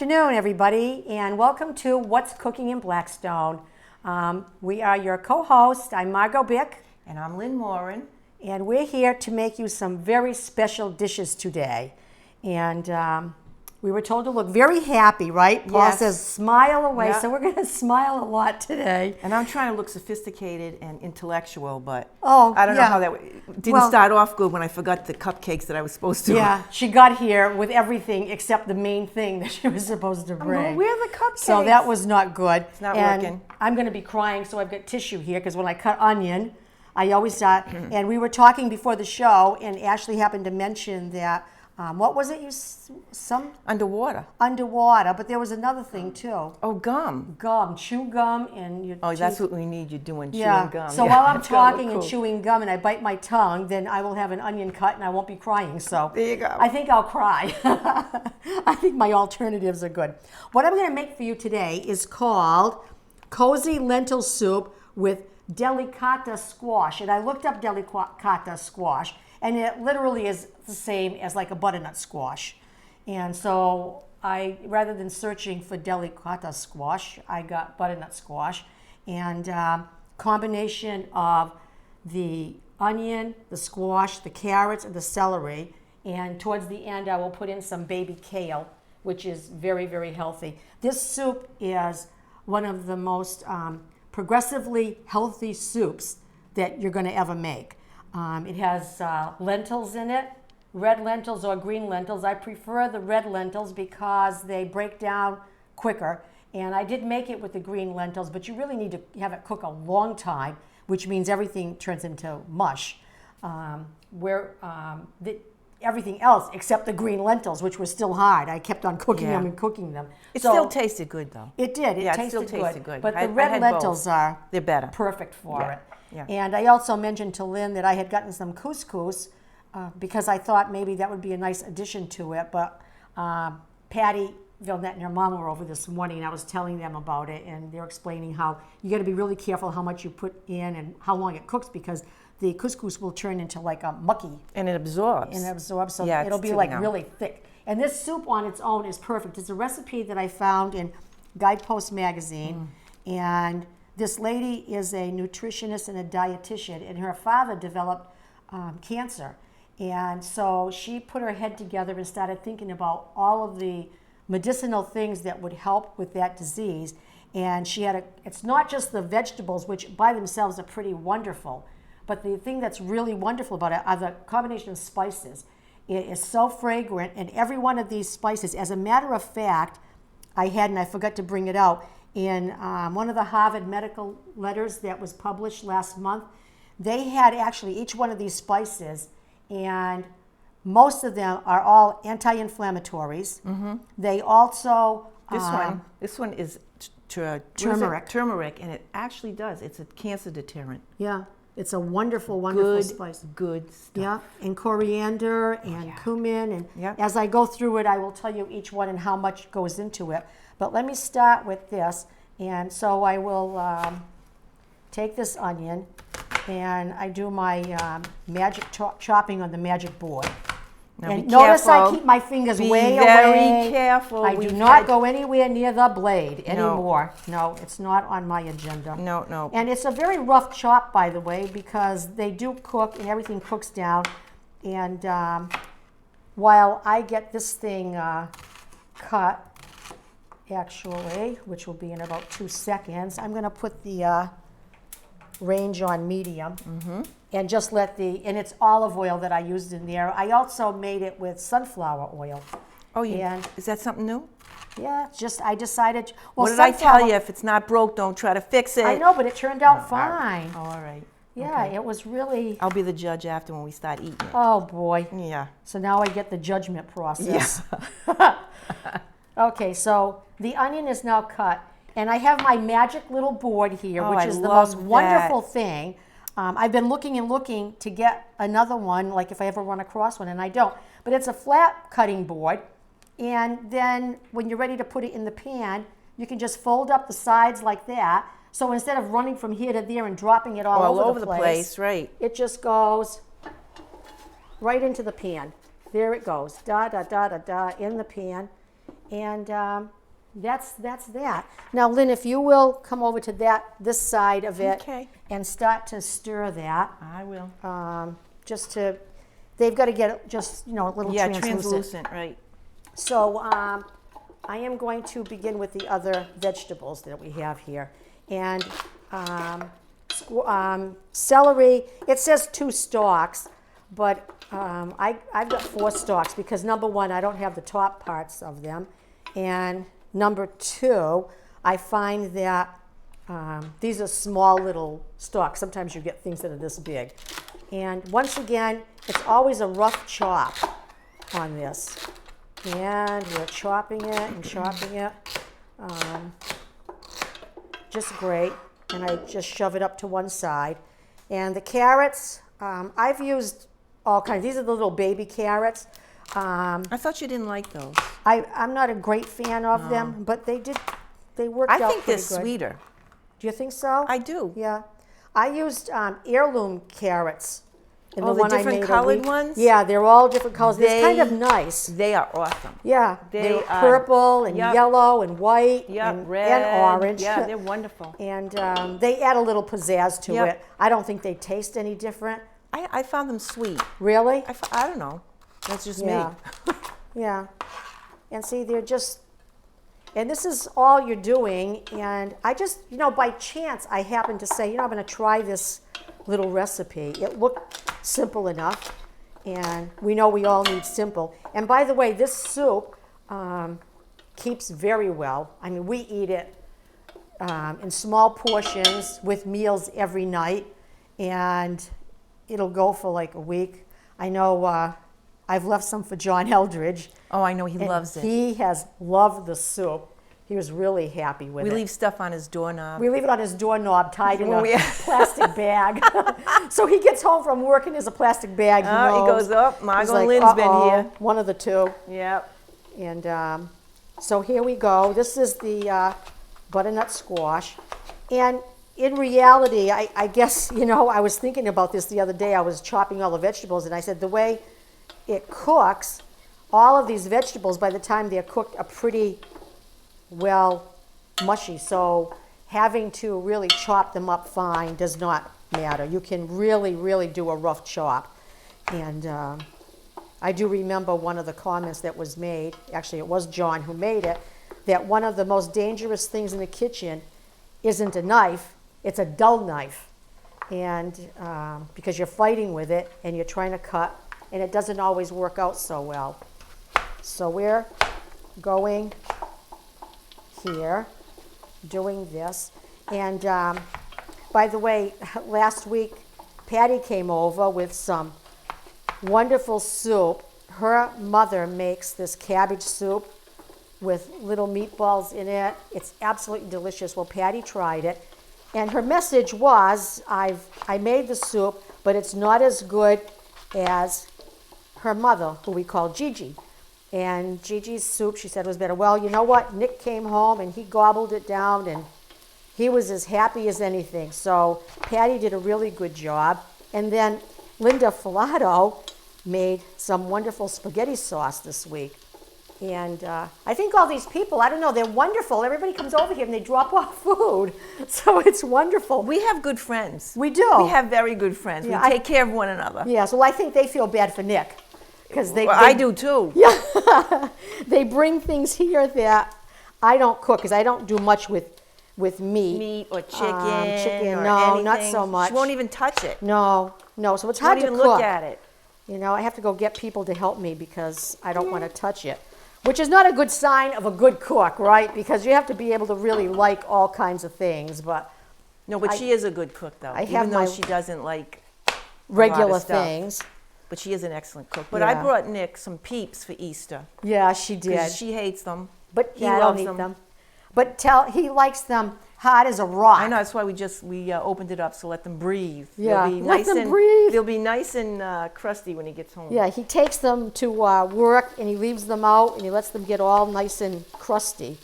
afternoon, everybody, and welcome to What's Cooking in Blackstone. We are your co-hosts. I'm Margot Bick. And I'm Lynn Morin. And we're here to make you some very special dishes today. And we were told to look very happy, right? Paul Yes. says smile away, Yeah. so we're going to smile a lot today. And I'm trying to look sophisticated and intellectual, but Oh, I don't know yeah. how that didn't Well- start off good when I forgot the cupcakes that I was supposed to. Yeah, she got here with everything except the main thing that she was supposed to bring. Where are the cupcakes? So that was not good. It's not and working. I'm going to be crying, so I've got tissue here because when I cut onion, I always start. And we were talking before the show, and Ashley happened to mention that what was it? Some Underwater. underwater, but there was another thing too. Oh, gum. Gum, chew gum, and your Oh, teeth. that's what we need. You're doing chewing Yeah. gum. So Yeah, while I'm that's gonna look talking and cool. chewing gum and I bite my tongue, then I will have an onion cut and I won't be crying. So There you go. I think I'll cry. I think my alternatives are good. What I'm going to make for you today is called Cozy Lentil Soup with delicata squash. And I looked up delicata squash, and it literally is the same as like a butternut squash. And so rather than searching for delicata squash, I got butternut squash. And combination of the onion, the squash, the carrots, and the celery. And towards the end, I will put in some baby kale, which is very, very healthy. This soup is one of the most progressively healthy soups that you're going to ever make. It has lentils in it, red lentils or green lentils. I prefer the red lentils because they break down quicker. And I did make it with the green lentils, but you really need to have it cook a long time, which means everything turns into mush. Everything else except the green lentils, which were still hard. I kept on cooking Yeah. them and cooking them. It So still tasted good, though. it did. It Yeah, it tasted still tasted good. But I the red had lentils both. are They're better. perfect for Yeah, it. yeah. And I also mentioned to Lynn that I had gotten some couscous because I thought maybe that would be a nice addition to it. But Patty Vilnett and her mom were over this morning, and I was telling them about it, and they're explaining how you got to be really careful how much you put in and how long it cooks because the couscous will turn into like a mucky And it absorbs. so Yeah, it'll it's be too like now. really thick. And this soup on its own is perfect. It's a recipe that I found in Guidepost magazine, and this lady is a nutritionist and a dietitian, and her father developed cancer, and so she put her head together and started thinking about all of the medicinal things that would help with that disease. And it's not just the vegetables, which by themselves are pretty wonderful, but the thing that's really wonderful about it are the combination of spices. It is so fragrant, and every one of these spices, as a matter of fact, I forgot to bring it out, in one of the Harvard medical letters that was published last month, they had actually each one of these spices, and most of them are all anti-inflammatories. Mm-hmm. They also... This one is Turmeric. Turmeric, and it actually does. It's a cancer deterrent. Yeah, it's a wonderful, wonderful Good, spice. good stuff. Yeah, and coriander and cumin. And Yeah. as I go through it, I will tell you each one and how much goes into it. But let me start with this. And so I will take this onion and I do my magic chopping on the magic board. Now And be notice I careful. keep my fingers Be way very away. careful. I do We've not had- go anywhere near the blade No. anymore. No, it's not on my agenda. No, no. And it's a very rough chop, by the way, because they do cook and everything cooks down. And while I get this thing cut, actually, which will be in about 2 seconds, I'm going to put the range on medium and just and it's olive oil that I used in there. I also made it with sunflower oil. Oh, yeah. And Is that something new? yeah, I decided, well, What did I tell sunflower- you? If it's not broke, don't try to fix it. I know, but it turned out fine. All right. Yeah, Okay. it was really, I'll be the judge after when we start eating it. oh boy. Yeah. So now I get the judgment process. Okay, so the onion is now cut, and I have my magic little board here, Oh, which I is the love most wonderful that. thing. I've been looking and looking to get another one, like if I ever run across one, and I don't. But it's a flat cutting board, and then when you're ready to put it in the pan, you can just fold up the sides like that. So instead of running from here to there and dropping it all over the place, right? it just goes right into the pan. There it goes, da, da, da, da, da, in the pan. And that's that. Now, Lynn, if you will come over to this side of it Okay. and start to stir that. I will. They've got to get it just, a little Yeah, translucent. right. So I am going to begin with the other vegetables that we have here. And celery, it says 2 stalks, but I've got 4 stalks because number 1, I don't have the top parts of them. And number 2, I find that these are small little stalks. Sometimes you get things that are this big. And once again, it's always a rough chop on this. And we're chopping it and chopping it. Just great. And I just shove it up to one side. And the carrots, I've used all kinds. These are the little baby carrots. I thought you didn't like those. I'm not a great fan of them, but they worked out I think they're pretty good. sweeter. Do you think so? I do. Yeah. I used heirloom carrots. In Oh, the one I different made a colored week. ones? Yeah, they're all different colors. It's kind of They- nice. They are awesome. Yeah, They they're are- purple and yep. yellow and white Yeah, and red. orange. Yeah, they're wonderful. And they add a little pizzazz to Yep. it. I don't think they taste any different. I found them sweet. Really? I don't know. That's just Yeah. me. Yeah. And see, they're just, and this is all you're doing. And I just, by chance, I happened to say, I'm going to try this little recipe. It looked simple enough. And we know we all need simple. And by the way, this soup keeps very well. I mean, we eat it in small portions with meals every night. And it'll go for like a week. I know I've left some for John Eldridge. Oh, I know he and loves it. He has loved the soup. He was really happy with We it. leave stuff on his doorknob. We leave it on his doorknob tied in When a we- plastic bag. So he gets home from work and there's a plastic bag. He knows. He goes, oh, Margot He's like, Lynn's been "Uh-oh," here. one of the two. Yep. And so here we go. This is the butternut squash. And in reality, I guess, I was thinking about this the other day. I was chopping all the vegetables and I said the way it cooks, all of these vegetables, by the time they're cooked, are pretty well mushy. So having to really chop them up fine does not matter. You can really, really do a rough chop. And I do remember one of the comments that was made, actually it was John who made it, that one of the most dangerous things in the kitchen isn't a knife, it's a dull knife. And because you're fighting with it and you're trying to cut, and it doesn't always work out so well. So we're going here, doing this. And by the way, last week, Patty came over with some wonderful soup. Her mother makes this cabbage soup with little meatballs in it. It's absolutely delicious. Well, Patty tried it. And her message was, I made the soup, but it's not as good as her mother, who we call Gigi. And Gigi's soup, she said, was better. Well, you know what? Nick came home and he gobbled it down and he was as happy as anything. So Patty did a really good job. And then Linda Filato made some wonderful spaghetti sauce this week. And I think all these people, I don't know, they're wonderful. Everybody comes over here and they drop off food. So it's wonderful. We have good friends. We do. We have very good friends. Yeah, we take care of one another. Yeah, so I think they feel bad for Nick. Because I do too. Yeah, they bring things here that I don't cook because I don't do much with meat. Meat or chicken. Chicken, or no, not anything. so much. She won't even touch it. No, so it's She hard won't to even cook. look at it. I have to go get people to help me because I don't want to touch it, which is not a good sign of a good cook, right? Because you have to be able to really like all kinds of things, but No, but she is a good cook, though. I have even though my she doesn't like regular stuff. things. But she is an excellent cook. But I Yeah. brought Nick some Peeps for Easter. Yeah, she Because did. she hates them. But he yeah, I don't loves eat them. them. But he likes them hot as a rock. I know, that's why we opened it up, so let them breathe. Yeah, They'll be let nice them and, breathe. They'll be nice and crusty when he gets home. Yeah, he takes them to work and he leaves them out and he lets them get all nice and crusty,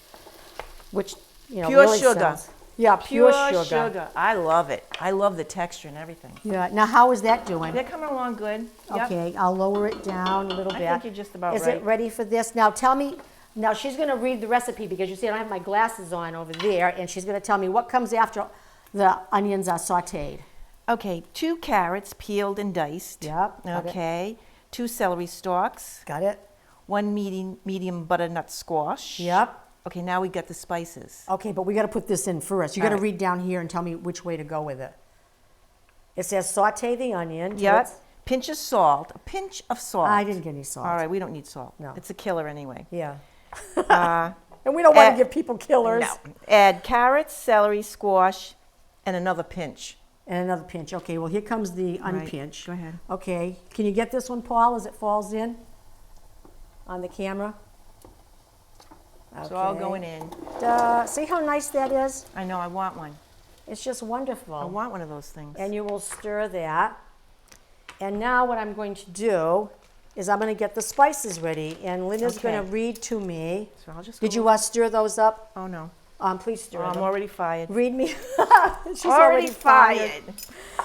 which Pure really sugar. sounds- yeah, pure sugar. sugar. I love it. I love the texture and everything. Yeah. Now, how is that doing? They're coming along good. Yep. Okay, I'll lower it down a little I bit. think you're just about Is right. it ready for this? Now, tell me, Now she's going to read the recipe because you see I don't have my glasses on over there, and she's going to tell me what comes after the onions are sautéed. Okay, 2 carrots peeled and diced. Yep. Got Okay, 2 celery stalks. Got it? 1 medium butternut squash. Yep. Okay, now we got the spices. Okay, but we got to put this in first. You got to All right. read down here and tell me which way to go with it. It says saute the onion. Yep. Pinch of salt. A pinch of salt. I didn't get any salt. All right, we don't need salt. No. It's a killer anyway. Yeah. Uh, And we don't want add- to give people killers. no. Add carrots, celery, squash, and another pinch. And another pinch. Okay, well, here comes the Right. unpinch. Go ahead. Okay, can you get this one, Paul, as it falls in on the camera? It's all Okay. going in. See how nice that is? I know, I want one. It's just wonderful. I want one of those things. And you will stir that. And now what I'm going to do is I'm going to get the spices ready. And Linda's going Okay. to read to me. So I'll just Did go you stir those up? Oh, no. Please stir Oh, I'm them. already fired. Read me. She's already fired.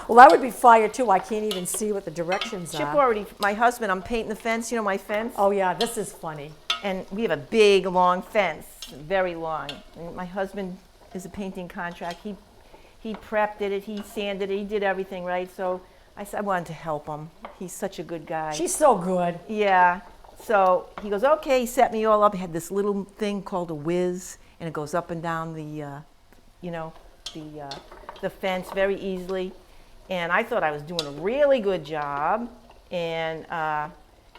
Well, I would be fired too. I can't even see what the directions Chip are. already, my husband, I'm painting the fence, you know my fence? Oh yeah, this is funny. And we have a big, long fence, very long. And my husband is a painting contract. He prepped it, he sanded it, he did everything, right? So I said I wanted to help him. He's such a good guy. She's so good. Yeah. So he goes, okay, he set me all up. He had this little thing called a whiz, and it goes up and down the, the fence very easily. And I thought I was doing a really good job. And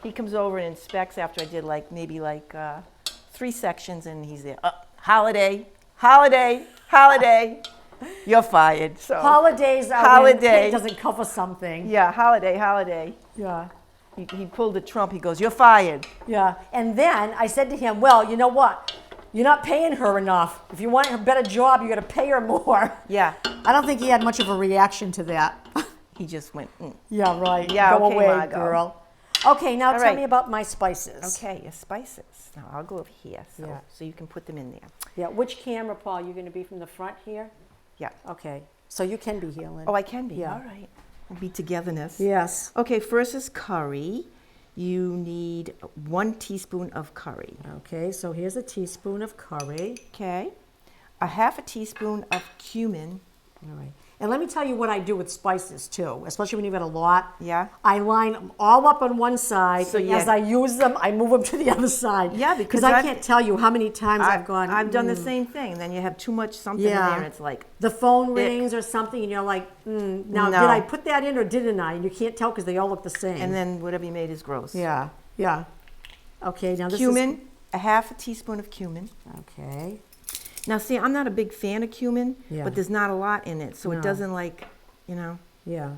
he comes over and inspects after I did maybe 3 sections, and he's there. Holiday, holiday, holiday. You're fired. So Holidays are Holiday. when Kate doesn't cover something. yeah, holiday, holiday. Yeah. He pulled a trump. He goes, you're fired. Yeah. And then I said to him, well, you know what? You're not paying her enough. If you want a better job, you got to pay her more. Yeah. I don't think he had much of a reaction to that. He just went, Yeah, right. Yeah, Go okay, away, Margot. girl. Okay, now All tell right. me about my spices. Okay, your spices. Now I'll go over here Yeah. so you can put them in there. Yeah, which camera, Paul? You going to be from the front here? Yeah. Okay. So you can be here, Lynn. Oh, I can be. Yeah. All right. We'll be togetherness. Yes. Okay, first is curry. You need 1 teaspoon of curry. Okay, so here's a teaspoon of curry. Okay. A 1/2 teaspoon of cumin. All right. And let me tell you what I do with spices too, especially when you've got a lot. Yeah. I line them all up on one side, So and yeah. as I use them, I move them to the other side. Yeah, because I I've- can't tell you how many times I've gone. I've done the same thing. Then you have too much something in Yeah. there, and it's like, The phone rings or something, and you're like, now No. did I put that in or didn't I? And you can't tell because they all look the same. and then whatever you made is gross. yeah, yeah. Okay, now this Cumin, a 1/2 teaspoon of cumin. is okay. Now, see, I'm not a big fan of cumin, Yeah. but there's not a lot in it, so No. it doesn't Yeah,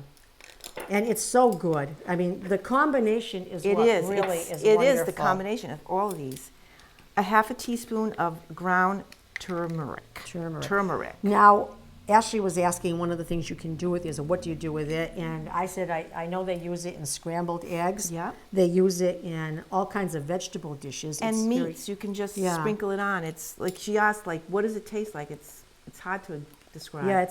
and it's so good. I mean, the combination is It what is. really It's- is It wonderful. is the combination of all of these. A 1/2 teaspoon of ground turmeric. Turmeric. Now, Ashley was asking one of the things you can do with it is what do you do with it? And I said I know they use it in scrambled eggs. Yeah. They use it in all kinds of vegetable dishes. And It's very- meats, you can just Yeah. sprinkle it on. It's like she asked, what does it taste like? It's hard to describe. Yeah,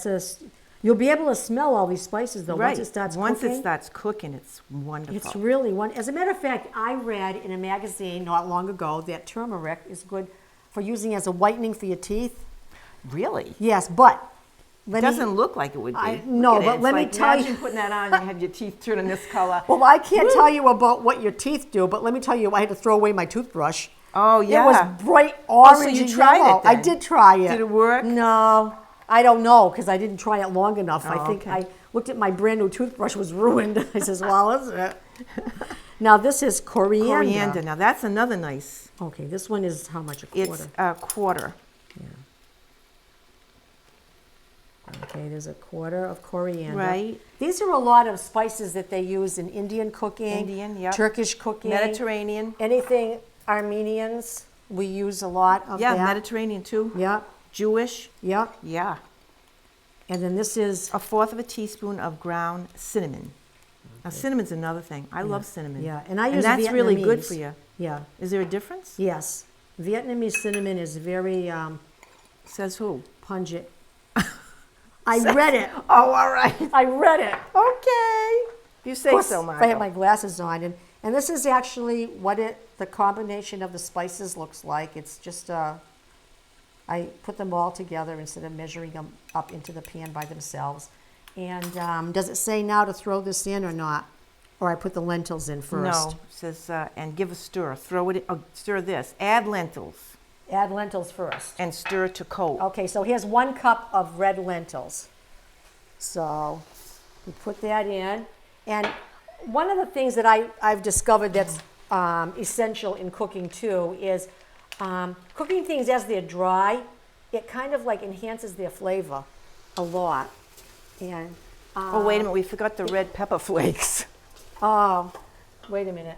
you'll be able to smell all these spices though right. once it starts Once cooking. it starts cooking, it's wonderful. It's really one. As a matter of fact, I read in a magazine not long ago that turmeric is good for using as a whitening for your teeth. Really? Yes, but It let me. doesn't look like it would be. No, Look at but it. It's let me like, tell imagine you. putting that on and you have your teeth turning this color. Well, I can't tell you about what your teeth do, but let me tell you, I had to throw away my toothbrush. Oh, yeah. It was bright orange you and tried yellow. it then? I did try it. Did it work? No, I don't know because I didn't try it long enough. I Oh, think okay. I looked at my brand new toothbrush was ruined. I says, well, is it? Now this is coriander. Coriander. Now, that's another nice. Okay, this one is how much? A quarter? It's a quarter. Okay, there's a quarter of coriander. Right. These are a lot of spices that they use in Indian cooking, Indian, yep. Turkish cooking, Mediterranean. anything Armenians. We use a lot of Yeah, that. Mediterranean too. Yeah, Jewish. yeah. Yeah. And then this is A 1/4 teaspoon of ground cinnamon. Now, cinnamon's another thing. I love cinnamon. yeah, and I use that's really good Vietnamese. for you. Yeah. Is there a difference? Yes. Vietnamese cinnamon is very Says who? pungent. I read it. Oh, all right. I read it. Okay. You say Of course, so, if Margot. I have my glasses on, And this is actually what the combination of the spices looks like. It's just, I put them all together instead of measuring them up into the pan by themselves. And does it say now to throw this in or not? Or I put the lentils in first? No, it says, and give a stir. Throw it in, stir this. Add lentils. Add lentils first. And stir to coat. Okay, so here's 1 cup of red lentils. So we put that in. And one of the things that I've discovered that's essential in cooking too is cooking things as they're dry, it kind of like enhances their flavor a lot. And Oh, wait a minute, we forgot the red pepper flakes. oh, wait a minute.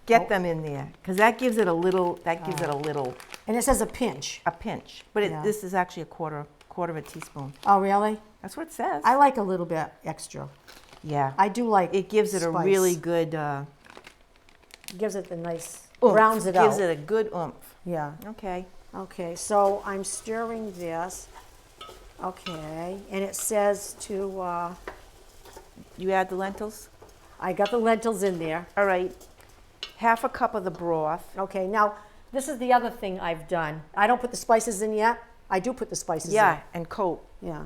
Get them in there, because that gives it a little, And it says a pinch. a pinch. But Yeah. this is actually a quarter of a teaspoon. Oh, really? That's what it says. I like a little bit extra. Yeah. I do like It gives it a spice. really good Gives it the nice, oomph. browns it out. Gives it a good oomph. Yeah. Okay. Okay, so I'm stirring this. Okay, and it says to, You add the lentils? I got the lentils in there. All right. Half a cup of the broth. Okay, now this is the other thing I've done. I don't put the spices in yet. I do put the spices Yeah, and coat. in. Yeah.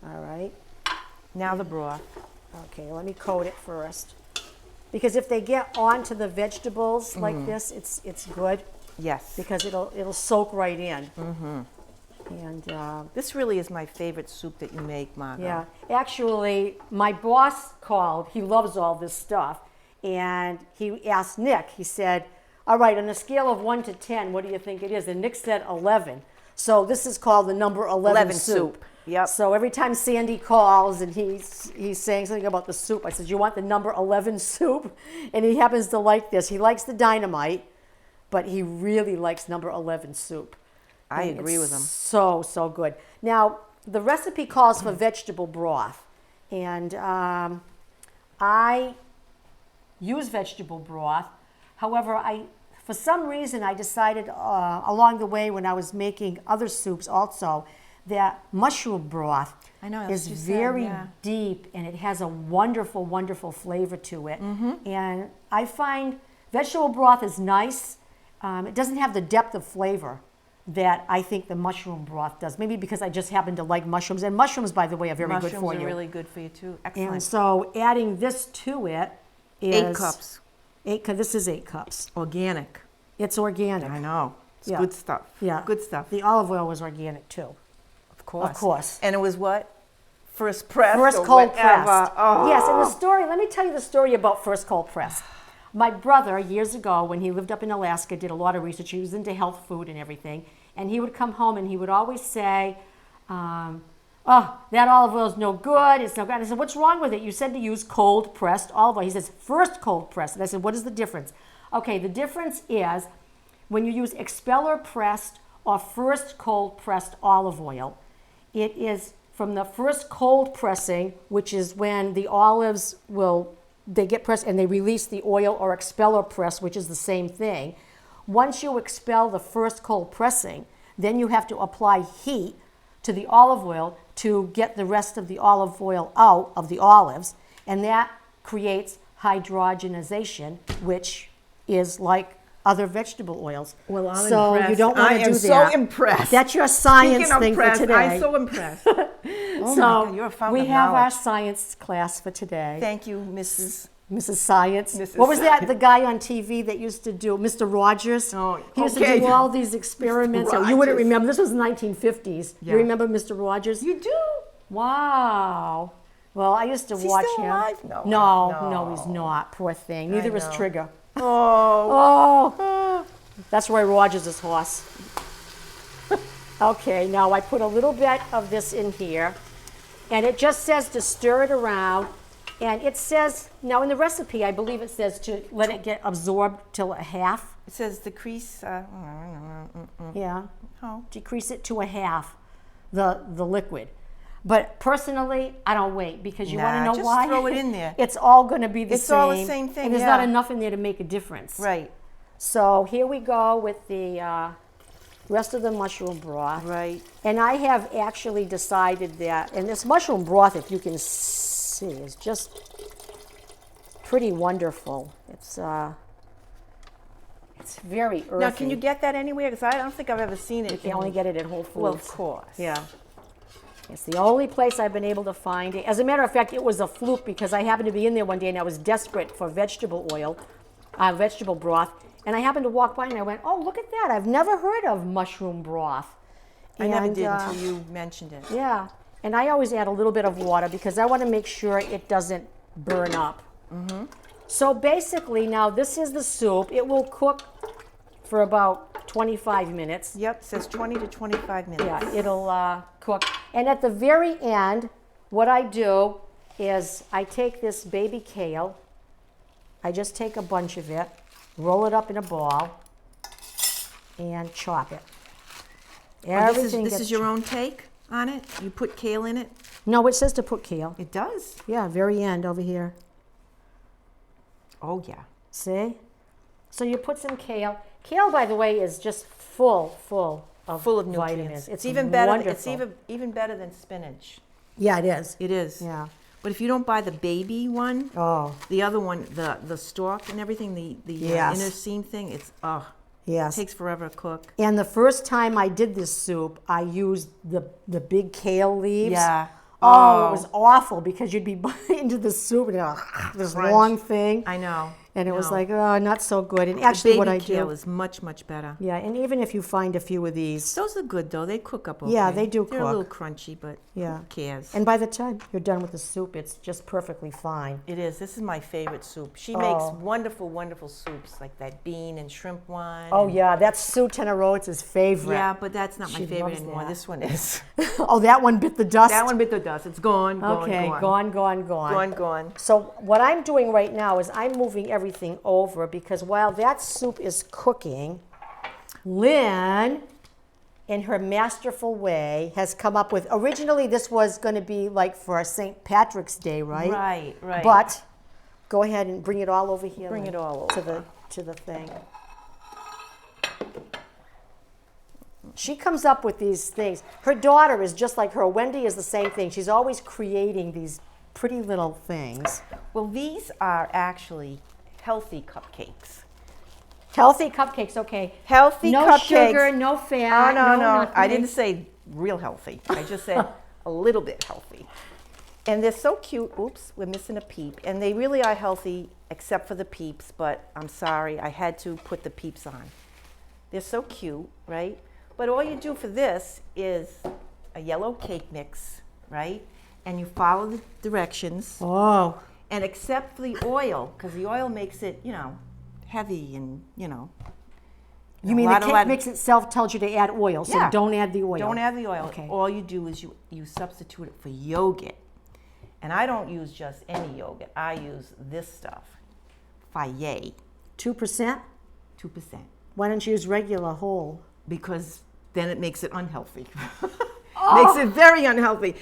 All right. Now the broth. Okay, let me coat it first. Because if they get onto the vegetables like this, it's good Yes. because it'll soak right in. Mm-hmm. And This really is my favorite soup that you make, Margot. yeah, actually, my boss called. He loves all this stuff, and he asked Nick. He said, "All right, on a scale of 1 to 10, what do you think it is?" And Nick said 11. So this is called the number 11 soup. Yep. So every time Sandy calls and he's saying something about the soup, I said, "You want the number 11 soup?" And he happens to like this. He likes the dynamite, but he really likes number 11 soup. I And agree it's with him. So good. Now, the recipe calls for vegetable broth. And I use vegetable broth. However, for some reason, I decided along the way when I was making other soups also that mushroom broth I know, that's is what you said, very yeah. deep and it has a wonderful, wonderful flavor to it. And I find vegetable broth is nice. It doesn't have the depth of flavor that I think the mushroom broth does. Maybe because I just happen to like mushrooms. And mushrooms, by the way, are very good for Mushrooms you. are really good for you too. Excellent. And so adding this to it is 8 cups. This is 8 cups. Organic. It's organic. I know. It's Yeah. good stuff. Yeah. Good stuff. The olive oil was organic too. Of course. Of course. And it was what? First pressed. First or cold whatever. pressed. Oh. Yes, and the story, let me tell you the story about first cold pressed. My brother, years ago, when he lived up in Alaska, did a lot of research. He was into health food and everything. And he would come home and he would always say, "Oh, that olive oil is no good. It's no good." And I said, "What's wrong with it? You said to use cold pressed olive oil." He says, "First cold pressed." And I said, "What is the difference?" Okay, the difference is when you use expeller pressed or first cold pressed olive oil, it is from the first cold pressing, which is when the olives they get pressed and they release the oil, or expeller press, which is the same thing. Once you expel the first cold pressing, then you have to apply heat to the olive oil to get the rest of the olive oil out of the olives, and that creates hydrogenization, which is like other vegetable oils. Well, I'm so impressed. you don't want to I do am that. so impressed. That's your science Speaking of thing for impressed, today. I'm so impressed. Oh So my God, you're a fountain we of have our knowledge. science class for today. Thank you, Mrs. Science. Mrs. What was that? The guy on TV that used to do Mr. Rogers? Oh, he used to okay. do all these experiments. Mr. Oh, you wouldn't Rogers. remember. This was 1950s. Yeah. You remember Mr. Rogers? You do? Wow. Well, I used to Is he watch still him. alive? No, he's not. Poor thing. Neither is know. Trigger. Oh. Oh, that's Roy Rogers' horse. Okay, now I put a little bit of this in here, and it just says to stir it around, and it says, now in the recipe, I believe it says to let it get absorbed till a half. It says decrease. Yeah, Oh. decrease it to a half, the liquid. But personally, I don't wait, because you want to Nah, know just why? throw it in there. It's all going to be the It's same. all the same thing, And there's yeah. not enough in there to make a difference. Right. So here we go with the rest of the mushroom broth. Right. And I have actually decided that, and this mushroom broth, if you can see, is just pretty wonderful. It's very earthy. Now, can you get that anywhere? Because I don't think I've ever seen it. You can only get it at Whole Foods. Well, of course. Yeah. It's the only place I've been able to find it. As a matter of fact, it was a fluke because I happened to be in there one day and I was desperate for vegetable oil, vegetable broth, and I happened to walk by and I went, oh, look at that. I've never heard of mushroom broth. I never did until you mentioned it. Yeah. And I always add a little bit of water because I want to make sure it doesn't burn up. Mm-hmm. So basically, now this is the soup. It will cook for about 25 minutes. Yep, it says 20 to 25 minutes. Yeah, it'll cook. And at the very end, what I do is I take this baby kale. I just take a bunch of it, roll it up in a ball, and chop it. Everything This is your own take on it? You put kale in it? No, it says to put kale. It does? Yeah, very end over here. Oh, yeah. See? So you put some kale. Kale, by the way, is just full of nutrients. vitamins. It's even better. Wonderful. It's even better than spinach. Yeah, it is. It is. Yeah. But if you don't buy the baby one, Oh. the other one, the stalk and everything, the Yes. inner seam thing, it Yes. takes forever to cook. And the first time I did this soup, I used the big kale leaves. Yeah. Oh, it was awful because you'd be biting into the soup and this Crunch. long thing. I know. And it was No. like, oh, not so good. And The actually, baby what I kale do, is much, much better. yeah, and even if you find a few of these, Those are good, though. They cook up okay. Yeah, they do They're a little cook. crunchy, but Yeah. who cares? and by the time you're done with the soup, it's just perfectly fine. It is. This is my favorite soup. She Oh. makes wonderful, wonderful soups, like that bean and shrimp one. Oh and- yeah, that's Sue Tenero's favorite. Yeah, but that's not my She favorite loves anymore. that. This one is. Oh, that one bit the dust. That one bit the dust. It's gone, Okay, gone. gone. Gone. So what I'm doing right now is I'm moving everything over because while that soup is cooking, Lynn, in her masterful way, has come up with, originally this was going to be like for St. Patrick's Day, right? Right. But go ahead and bring it all over here. Bring Lynn, it all over. to the thing. She comes up with these things. Her daughter is just like her. Wendy is the same thing. She's always creating these pretty little things. Well, these are actually healthy cupcakes. Healthy cupcakes, okay. Healthy No cupcakes. sugar, no fat. Oh, no. nothing. I didn't say real healthy. I just said a little bit healthy. And they're so cute. Oops, we're missing a peep. And they really are healthy, except for the peeps. But I'm sorry, I had to put the peeps on. They're so cute, right? But all you do for this is a yellow cake mix, right? And you follow the directions. Oh, And except for the oil, because the oil makes it, heavy and, you mean the cake mix itself tells you to add oil, so Yeah. don't add the oil. Don't add the oil. Okay. All you do is you substitute it for yogurt. And I don't use just any yogurt. I use this stuff. Fayet, 2%? 2%. Why don't you use regular whole? Because then it makes it unhealthy. Oh. Makes it very unhealthy.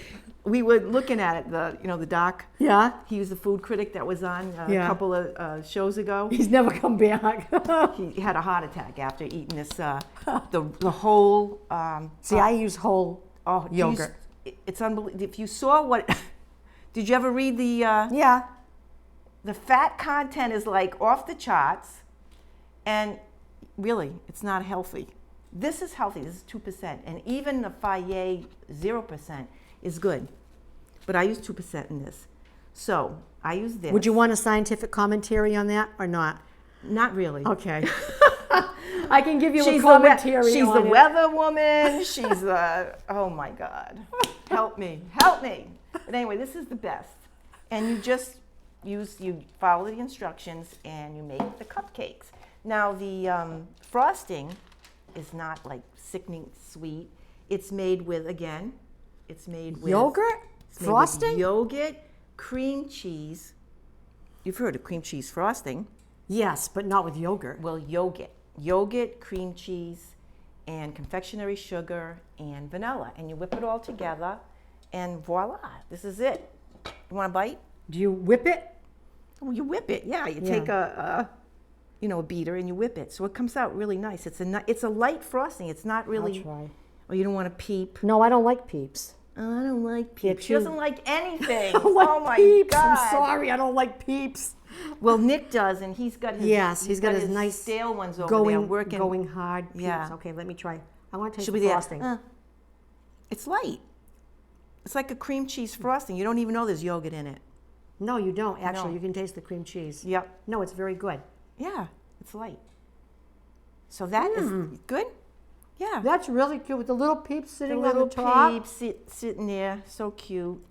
We were looking at it, the doc. Yeah? He was the food critic that was on a Yeah. couple of shows ago. He's never come back. He had a heart attack after eating this, the whole. See, I use whole yogurt. It's unbelievable. If you saw what, did you ever read the? Yeah. The fat content is like off the charts, and really, it's not healthy. This is healthy. This is 2%, and even the Fayet 0% is good. But I use 2% in this, so I use this. Would you want a scientific commentary on that or not? Not really. Okay. I can give you a She's commentary she's on the it. weather woman. She's the, oh my God. Help me. But anyway, this is the best. And you just you follow the instructions and you make the cupcakes. Now the frosting is not like sickening sweet. It's made with, Yogurt? it's made with Frosting? yogurt, cream cheese. You've heard of cream cheese frosting. Yes, but not with yogurt. Well, yogurt, cream cheese, and confectionery sugar and vanilla. And you whip it all together, and voila, this is it. You want a bite? Do you whip it? Well, you whip it, yeah. You take a beater and you whip it. So it comes out really nice. It's a light frosting. It's not really. I'll try. Oh, you don't want to peep? No, I don't like Peeps. Oh, I don't like They're peeps. She too- doesn't like anything. I don't like Oh my Peeps. God. I'm sorry, I don't like Peeps. Well, Nick does, and he's got his He's got his nice stale ones over there working. going hard. Yeah. Peeps. Okay, let me try. I want to taste Should the be frosting. It's light. It's like a cream cheese frosting. You don't even know there's yogurt in it. No, you don't. Actually, No. you can taste the cream cheese. Yep. No, it's very good. Yeah, it's light. So that is good. Yeah. That's really cute with the little peeps The sitting little on the top. peeps sitting there, so cute.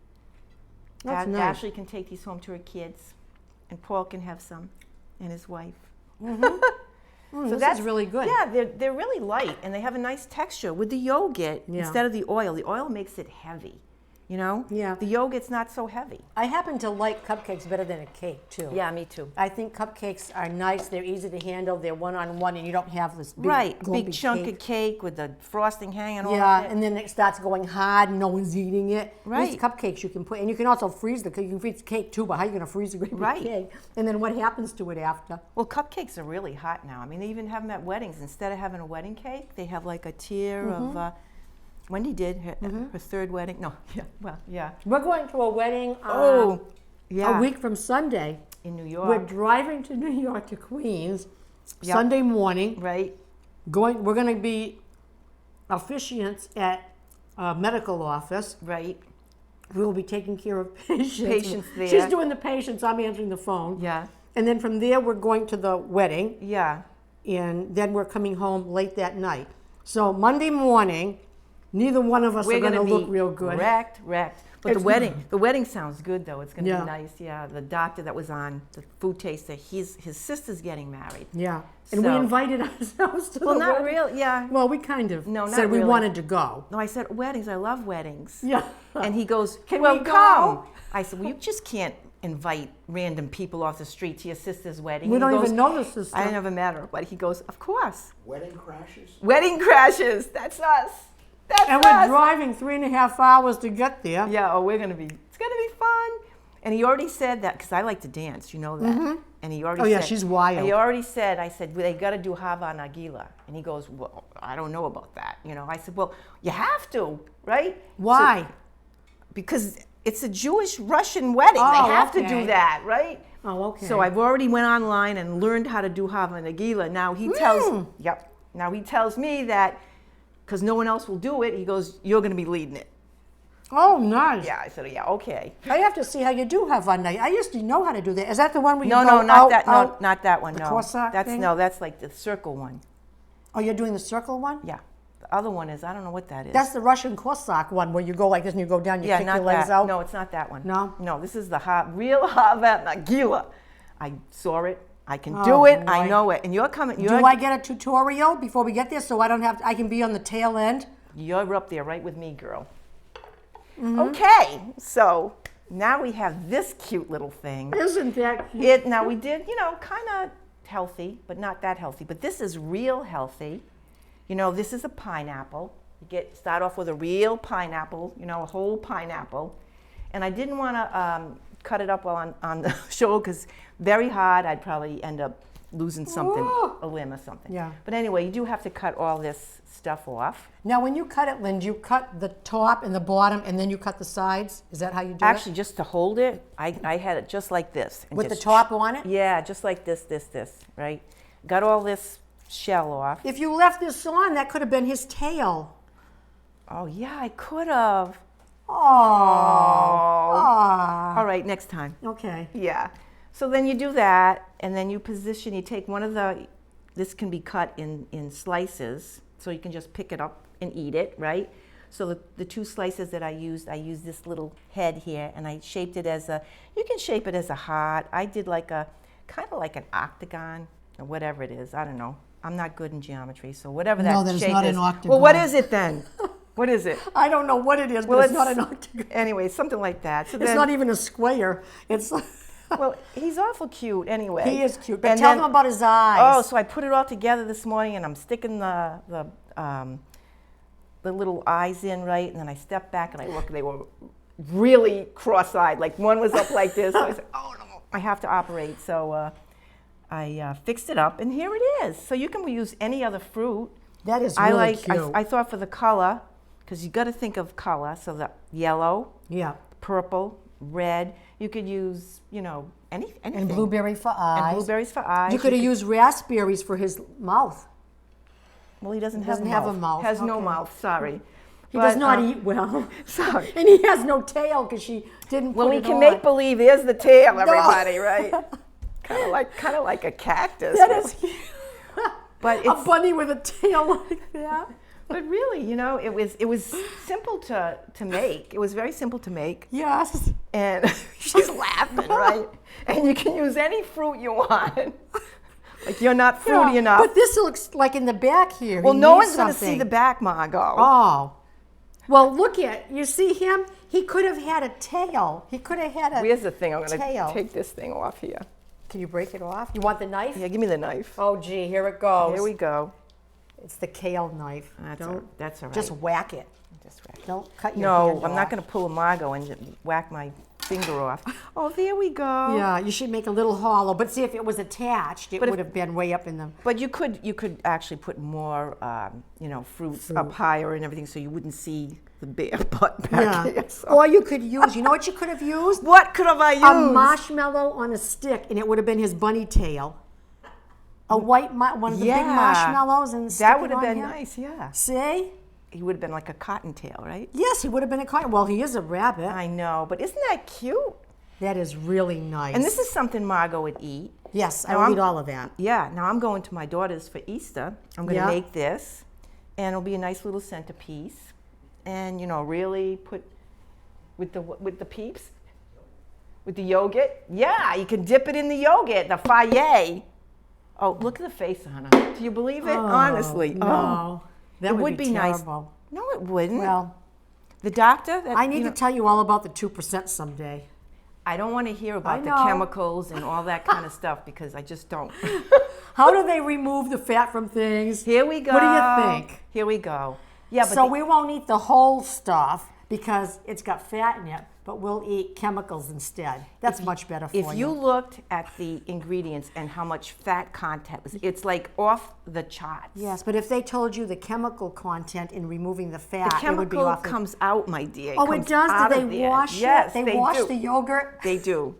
That's nice. Ashley can take these home to her kids, and Paul can have some, and his wife. So that's really good. Yeah, they're really light, and they have a nice texture with the yogurt instead of the oil. The oil makes it heavy, you know? Yeah. The yogurt's not so heavy. I happen to like cupcakes better than a cake, too. Yeah, me too. I think cupcakes are nice. They're easy to handle. They're one-on-one, and you don't have this big, Right, globy big chunk cake. of cake with the frosting hanging off Yeah, it. and then it starts going hard and no one's eating it. Right. These cupcakes you can put, and you can also freeze the cake. You can freeze cake too, but how are you going to freeze a great big Right. cake? And then what happens to it after? Well, cupcakes are really hot now. I mean, they even have them at weddings. Instead of having a wedding cake, they have like a tier of, Wendy did her third wedding. No, yeah. We're going to a wedding Yeah. a week from Sunday. In New We're York, driving to New York to Queens Yep. Sunday morning. right? We're going to be officiants at a medical office. Right. We will be taking care of patients. Patients there. She's doing the patients. I'm answering the phone. Yeah. And then from there, we're going to the wedding. Yeah. And then we're coming home late that night. So Monday morning, neither one of us We're are going to gonna look be real good. Wrecked. But It's the wedding sounds good though. It's going to Yeah. be nice. Yeah. The doctor that was on the food taster, his sister's getting married. Yeah. And we So- invited ourselves to Well, the not wedding. real. Yeah. Well, we kind of No, not said we really. wanted to go. No, I said weddings. I love weddings. Yeah. And he goes, Can well, we go? come. I said, well, you just can't invite random people off the street to your sister's wedding. We And he don't goes, even know the sister. I never met her, but he goes, of course. Wedding crashes? Wedding crashes. That's us. That's And us. we're driving 3.5 hours to get there. Yeah, it's going to be fun. And he already said that, because I like to dance, you know that. And he already Oh, said. yeah, she's wild. He already said, I said, well, they got to do Hava Nagila. And he goes, well, I don't know about that. You know, I said, well, you have to, right? Why? So- because it's a Jewish-Russian wedding. Oh, They have to okay. do that, right? Oh, okay. So I've already went online and learned how to do Hava Nagila. Now he tells, Now he tells me that, because no one else will do it, he goes, you're going to be leading it. Oh, nice. Yeah, I said, yeah, okay. I have to see how you do have one night. I used to know how to do that. Is that the one where you No, go not out, that. out? No, not that one. The No, Cossack that's thing? no, that's like the circle one. Oh, you're doing the circle one? Yeah, the other one is I don't know what that is. That's the Russian Cossack one where you go like this and you go down, you yeah, kick not your legs that. out. No, it's not that one. No? no, this is the real Hava Nagila. I saw it. I can Oh, do it. boy. I know it. And you're coming. Do I get a tutorial before we get there so I don't have to, I can be on the tail end? You're up there right with me, girl. Mm-hmm. Okay, so now we have this cute little thing. Isn't that cute? Now we did, kind of healthy, but not that healthy. But this is real healthy. This is a pineapple. You start off with a real pineapple, a whole pineapple. And I didn't want to cut it up while on the show because very hard. I'd probably end up losing something, Ooh. a limb or something. Yeah. But anyway, you do have to cut all this stuff off. Now, when you cut it, Lynn, do you cut the top and the bottom and then you cut the sides? Is that how you do Actually, just to hold it, I had it just like this. it? and With the just top on it? Yeah, just like this, right? Got all this shell off. If you left this on, that could have been his tail. Oh, yeah, I could have. Oh. All right, next time. Okay. Yeah. So then you do that, and then you take one of this can be cut in slices, so you can just pick it up and eat it, right? So the two slices that I used this little head here, and I shaped it you can shape it as a heart. I did kind of like an octagon, or whatever it is. I don't know. I'm not good in geometry, so whatever that No, that is shape not is. an octagon. Well, what is it then? What is it? I don't know what it is, but Well, it's not an octagon. Anyway, something like that. So It's then, not even a square. It's well, he's awful cute anyway. he is cute. But And tell then- them about his eyes. Oh, so I put it all together this morning, and I'm sticking the little eyes in, right? And then I stepped back and I looked. They were really cross-eyed. Like one was up like this. So I said, "Oh no, I have to operate." So I fixed it up, and here it is. So you can use any other fruit. That is really cute. I thought for the color, because you got to think of color. So the yellow, yeah. purple, red. You could use, anything. And blueberry for eyes. And blueberries for eyes. You could have used raspberries for his mouth. Well, he doesn't Doesn't have have a mouth. Has no Okay. mouth. Sorry. He does not eat well. Sorry. And he has no tail because she didn't Well, put we it can on. make believe. There's the tail, everybody, right? kind of like a cactus. That is cute. But A it's, bunny with a tail like that. but really, it was simple to make. It was very simple to make. Yes. And she's laughing, right? And you can use any fruit you want. Like you're not fruity enough. But this looks like in the back here. Well, he no needs one's going to see something. the back, Margot. Oh. Well, look at, you see him? He could have had a tail. He could have had a Here's the thing. I'm going tail. to take this thing off here. Can you break it off? You want the knife? Yeah, give me the knife. Oh, gee, here it goes. Here we go. It's the kale knife. That's Don't, all, that's all right. just whack it. Just whack. Don't cut your hand No, I'm off. not going to pull a Margot and just whack my finger off. Oh, there we go. Yeah, you should make a little hollow. But see, if it was attached, it But if- would have been way up in the... But you could actually put more, fruits up higher and everything, so you wouldn't see the bare butt back here. So. Or you could use, you know what you could have used? What could have I used? A marshmallow on a stick, and it would have been his bunny tail. A white, one of the big marshmallows, and stick that it would have on been him. nice. Yeah, See? he would have been like a cottontail, right? Yes, he would have been a cotton. Well, he is a rabbit. I know, but isn't that cute? That is really nice. And this is something Margot would eat. Yes, I Now will I'm- eat all of that. Yeah. Now I'm going to my daughter's for Easter. I'm going to Yeah. make this, and it'll be a nice little centerpiece, and really put with the peeps, with the yogurt. Yeah, you can dip it in the yogurt, the Fayet. Oh, look at the face on her. Do you believe it? Honestly. No. That It would, would be nice. terrible. No, it wouldn't. Well, The doctor. I need to tell you all about the 2% someday. I don't want to hear about the know. chemicals and all that kind of stuff because I just don't. How do they remove the fat from things? Here we go. What do you think? Here we go. Yeah, but So we won't eat the whole stuff because it's got fat in it, but we'll eat chemicals instead. That's much better for you. if you looked at the ingredients and how much fat content was, it's like off the charts. Yes, but if they told you the chemical content in removing the fat, The it would be chemical off the... comes out, my dear. Oh, comes it does? out Do of they there. wash Yes, it? They wash do. the yogurt? They do.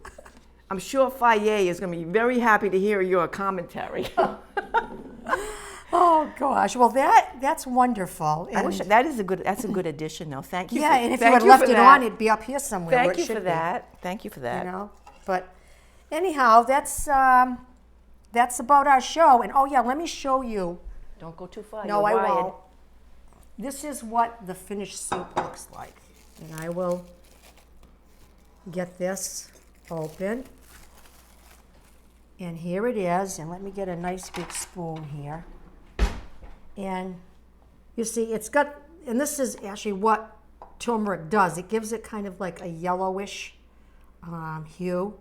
I'm sure Fayet is going to be very happy to hear your commentary. Oh, gosh. Well, that's wonderful. I wish that's a good addition, though. Thank you. Yeah, for, and if you thank had left for it that. on, it'd be up here somewhere where Thank it you should for be. that. Thank you for that. You know, but anyhow, that's about our show. And oh yeah, let me show you. Don't go too far. No, You're I wired. won't. This is what the finished soup looks like, and I will get this open. And here it is. And let me get a nice big spoon here. And you see, it's got, and this is actually what turmeric does. It gives it kind of like a yellowish hue.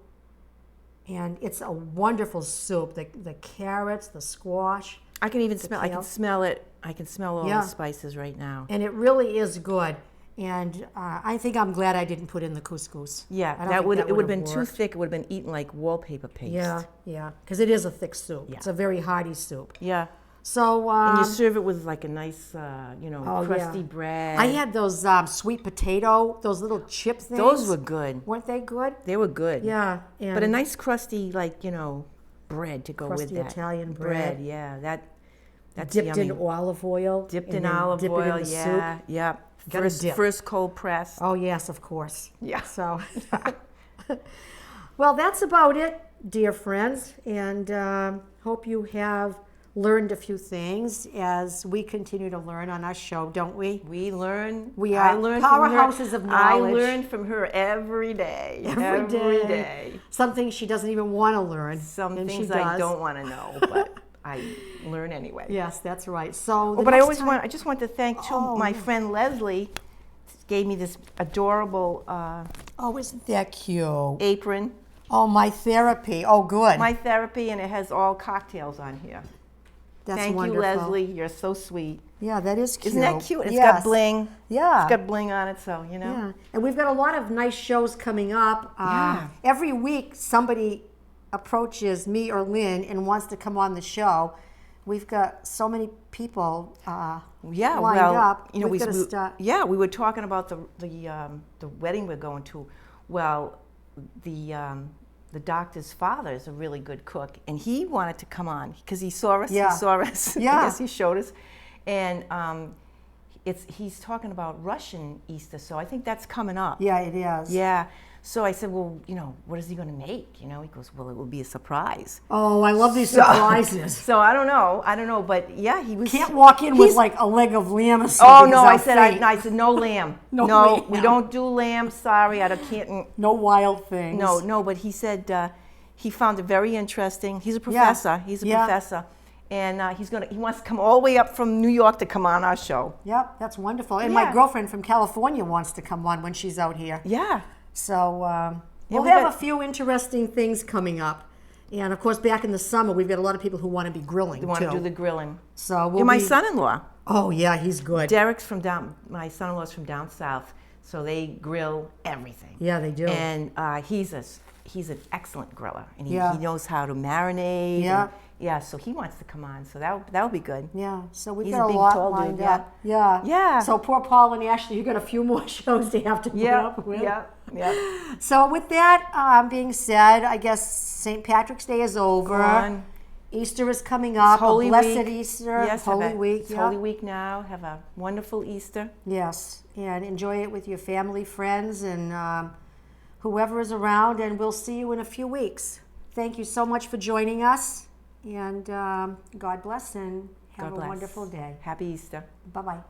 And it's a wonderful soup. The carrots, the squash, I can even smell. I kale. can smell it. I can smell all Yeah. the spices right now. and it really is good. And I think I'm glad I didn't put in the couscous. Yeah, I don't that think would that it would have been would've too worked. thick. It would have been eaten like wallpaper paste. Yeah, because it is a thick soup. Yeah. It's a very hearty soup. Yeah. So And you serve it with like a nice, crusty yeah. bread. I had those sweet potato, those little chip things. Those were good. Weren't they good? They were good. Yeah. And But a nice crusty, bread to go with Crusty that. Italian bread. Yeah, that's dipped yummy. in olive oil. Dipped and in then olive dip it oil. in the Yeah, soup. yeah. Gotta dip. First cold press. Oh yes, of course. Yeah. So, well, that's about it, dear friends, and hope you have learned a few things as we continue to learn on our show, don't we? We learn. We I are learn powerhouses from her. of I knowledge. learn from her every day. Every day. day. Something she doesn't even want to learn. Some and she things I does. don't want to know, but I learn anyway. Yes, that's right. So, Oh, but I just want to thank too Oh, my yeah. friend Leslie. Gave me this adorable Oh, isn't that cute? apron. Oh, my therapy. Oh, good. My therapy, and it has all cocktails on here. That's Thank wonderful. you, Leslie. You're so sweet. Yeah, that is cute. Isn't that cute? It's Yes. got bling. Yeah. It's got bling on it, so Yeah, and we've got a lot of nice shows coming up. Yeah. Every week, somebody approaches me or Lynn and wants to come on the show. We've got so many people Yeah, lined well, up. you know, We've got to start. yeah, we were talking about the wedding we're going to. Well, the the doctor's father is a really good cook, and he wanted to come on because he saw us. Yeah. He saw us. Yeah. I guess he showed us, and he's talking about Russian Easter, so I think that's coming up. Yeah, it is. Yeah. So I said, well, what is he going to make? He goes, well, it will be a surprise. Oh, I love these surprises. So I don't know, but yeah, he was. Can't walk in with like a leg of lamb or something. Oh no, I I'll said no lamb. No no, lamb. we don't do lamb. Sorry, I can't. No wild things. No, but he said he found it very interesting. He's a professor. Yeah. He's a Yeah. professor, and he wants to come all the way up from New York to come on our show. Yep, that's wonderful. And my Yeah. girlfriend from California wants to come on when she's out here. Yeah. So we'll we have got- a few interesting things coming up. And of course, back in the summer, we've got a lot of people who want to be grilling They want too. to do the grilling. So we'll You're my be- son-in-law. Oh yeah, he's good. Derek's from down. My son-in-law's from down south, so they grill everything. Yeah, they do. And he's an excellent griller, and he Yeah. knows how to marinate. Yeah. and- yeah. So he wants to come on, so that'll be good. Yeah, so we've He's got a a big, lot tall dude, lined yeah. up. Yeah. Yeah. So poor Paul and Ashley, you got a few more shows to have to put Yeah. up with. Yeah. Yeah. So with that being said, I guess St. Patrick's Day is over. Gone. Easter is coming up. Holy a blessed Week. Easter. Yes. Holy Week. It's Yeah. Holy Week now. Have a wonderful Easter. Yes, and enjoy it with your family, friends, and whoever is around. And we'll see you in a few weeks. Thank you so much for joining us, and God bless and have God a bless. wonderful day. Happy Easter. Bye bye.